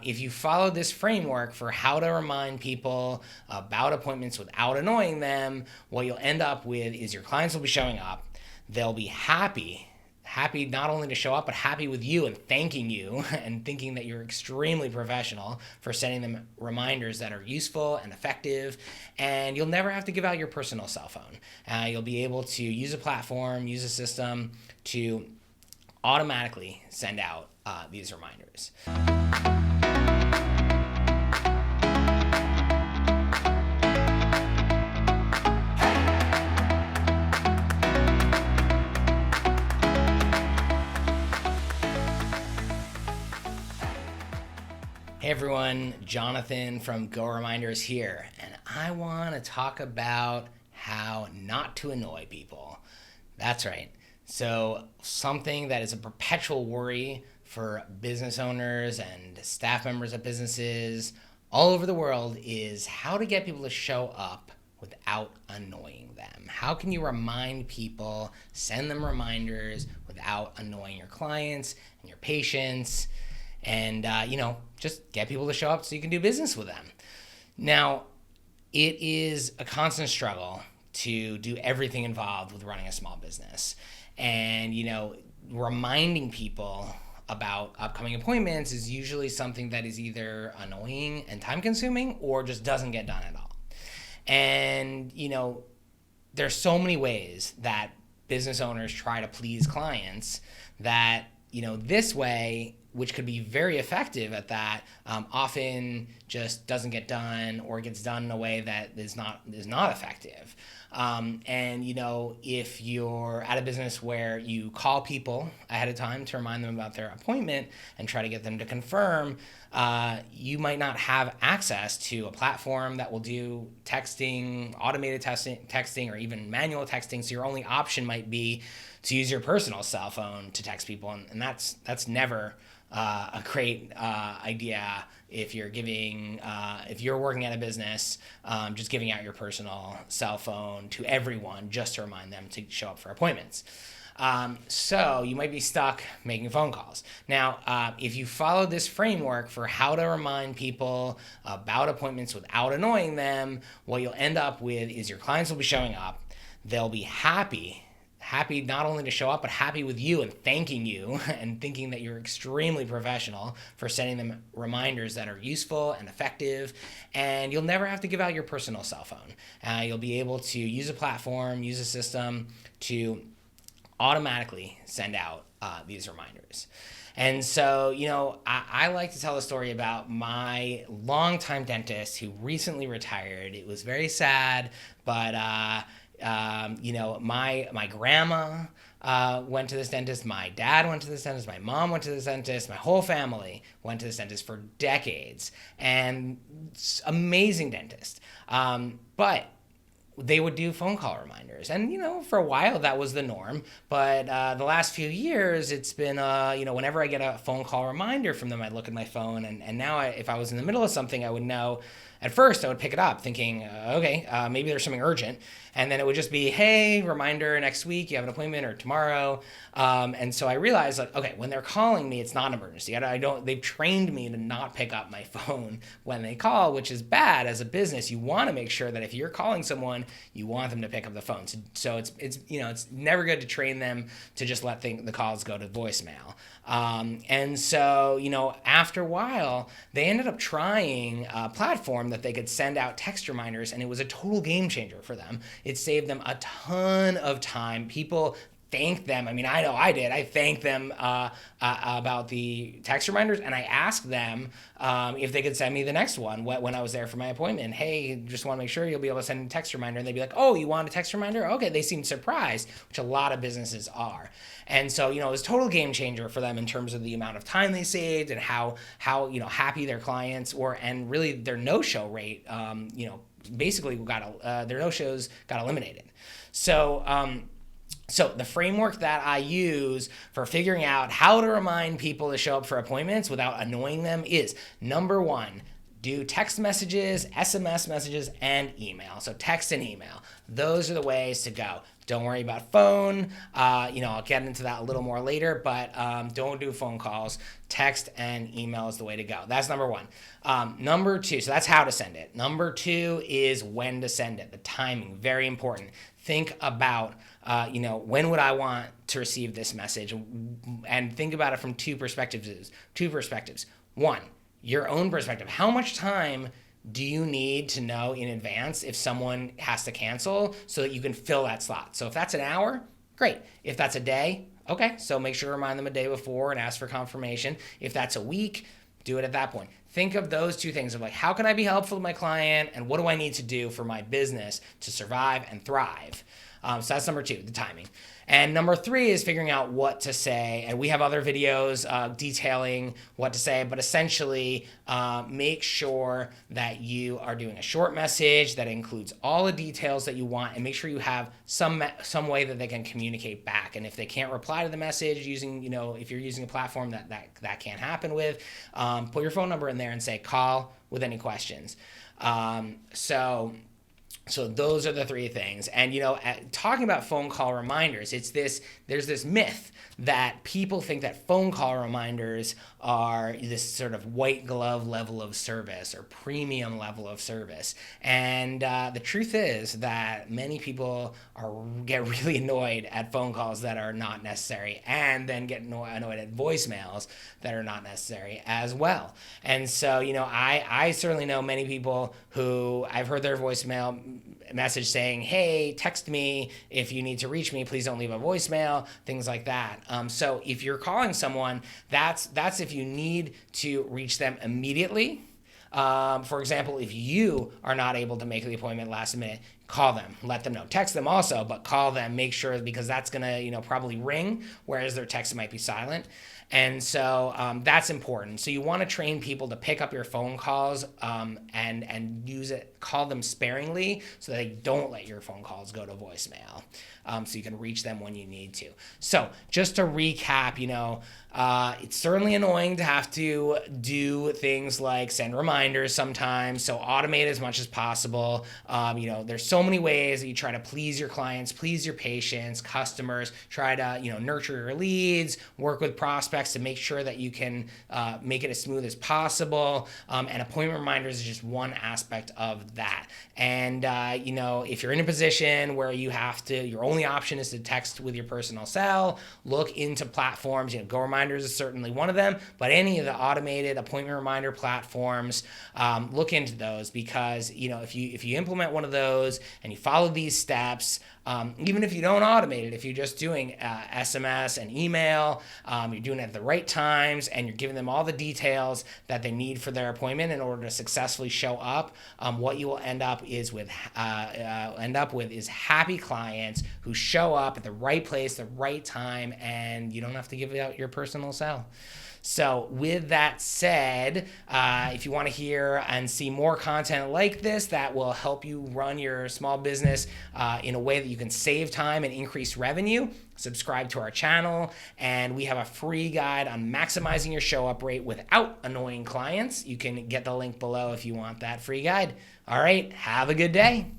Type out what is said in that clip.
if you follow this framework for how to remind people about appointments without annoying them, what you'll end up with is your clients will be showing up. They'll be happy not only to show up, but happy with you and thanking you and thinking that you're extremely professional for sending them reminders that are useful and effective. And you'll never have to give out your personal cell phone. You'll be able to use a platform, use a system to automatically send out these reminders. Hey everyone, Jonathan from Go Reminders here, and I want to talk about how not to annoy people. That's right. So something that is a perpetual worry for business owners and staff members of businesses all over the world is how to get people to show up without annoying them. How can you remind people, send them reminders without annoying your clients and your patients? And, just get people to show up so you can do business with them. Now, it is a constant struggle to do everything involved with running a small business. And, reminding people about upcoming appointments is usually something that is either annoying and time consuming or just doesn't get done at all. And, there's so many ways that business owners try to please clients that, this way, which could be very effective at that, often just doesn't get done or gets done in a way that is not effective. If you're at a business where you call people ahead of time to remind them about their appointment and try to get them to confirm, you might not have access to a platform that will do texting, automated texting, or even manual texting. So your only option might be to use your personal cell phone to text people, and that's never a great idea if you're working at a business, just giving out your personal cell phone to everyone just to remind them to show up for appointments. So you might be stuck making phone calls. Now, if you follow this framework for how to remind people about appointments without annoying them, what you'll end up with is your clients will be showing up. They'll be happy not only to show up, but happy with you and thanking you and thinking that you're extremely professional for sending them reminders that are useful and effective. And you'll never have to give out your personal cell phone. You'll be able to use a platform, use a system to automatically send out these reminders. And so, I like to tell a story about my longtime dentist who recently retired. It was very sad, but my grandma went to this dentist, my dad went to this dentist, my mom went to this dentist, my whole family went to this dentist for decades, and amazing dentist. But they would do phone call reminders. And, for a while that was the norm. But the last few years, it's been, whenever I get a phone call reminder from them, I'd look at my phone. And now if I was in the middle of something, I would know. At first, I would pick it up thinking, maybe there's something urgent. And then it would just be, hey, reminder, next week, you have an appointment, or tomorrow. And so I realized, when they're calling me, it's not an emergency. They've trained me to not pick up my phone when they call, which is bad as a business. You want to make sure that if you're calling someone, you want them to pick up the phone. So it's never good to train them to just let the calls go to voicemail. And so, after a while, they ended up trying a platform that they could send out text reminders, and it was a total game changer for them. It saved them a ton of time. People thanked them. I mean, I know I did. I thanked them about the text reminders, and I asked them if they could send me the next one when I was there for my appointment. Hey, just want to make sure you'll be able to send a text reminder. And they'd be like, oh, you want a text reminder? Okay, they seemed surprised, which a lot of businesses are. And so, it was a total game changer for them in terms of the amount of time they saved and how happy their clients were, and really their no-show rate, basically their no-shows got eliminated. So the framework that I use for figuring out how to remind people to show up for appointments without annoying them is, number one, do text messages, SMS messages, and email. So text and email. Those are the ways to go. Don't worry about phone. I'll get into that a little more later, but don't do phone calls. Text and email is the way to go. That's number one. Number two, so that's how to send it. Number two is when to send it. The timing, very important. Think about, when would I want to receive this message? And think about it from two perspectives. One, your own perspective. How much time do you need to know in advance if someone has to cancel so that you can fill that slot? So if that's an hour, great. If that's a day, okay. So make sure to remind them a day before and ask for confirmation. If that's a week, do it at that point. Think of those two things of like, how can I be helpful to my client and what do I need to do for my business to survive and thrive? So that's number two, the timing. And number three is figuring out what to say. And we have other videos detailing what to say, but essentially make sure that you are doing a short message that includes all the details that you want, and make sure you have some way that they can communicate back. And if they can't reply to the message using, if you're using a platform that can't happen with, put your phone number in there and say, call with any questions. So those are the three things. And, talking about phone call reminders, there's this myth that people think that phone call reminders are this sort of white glove level of service or premium level of service. And the truth is that many people get really annoyed at phone calls that are not necessary, and then get annoyed at voicemails that are not necessary as well. And so, I certainly know many people who I've heard their voicemail message saying, hey, text me if you need to reach me, please don't leave a voicemail, things like that. So if you're calling someone, that's if you need to reach them immediately. For example, if you are not able to make the appointment last minute, call them, let them know. Text them also, but call them, make sure, because that's gonna, probably ring, whereas their text might be silent. And so that's important. So you want to train people to pick up your phone calls and use it, call them sparingly so they don't let your phone calls go to voicemail. So you can reach them when you need to. So just to recap, it's certainly annoying to have to do things like send reminders sometimes. So automate as much as possible. There's so many ways that you try to please your clients, please your patients, customers, try to, nurture your leads, work with prospects to make sure that you can make it as smooth as possible. And appointment reminders is just one aspect of that. And, if you're in a position where your only option is to text with your personal cell, look into platforms. Go Reminders is certainly one of them, but any of the automated appointment reminder platforms, look into those, because, if you implement one of those and you follow these steps, even if you don't automate it, if you're just doing SMS and email, you're doing it at the right times, and you're giving them all the details that they need for their appointment in order to successfully show up, what you will end up with is happy clients who show up at the right place, the right time, and you don't have to give out your personal cell. So with that said, if you want to hear and see more content like this that will help you run your small business in a way that you can save time and increase revenue, subscribe to our channel. And we have a free guide on maximizing your show up rate without annoying clients. You can get the link below if you want that free guide. All right, have a good day.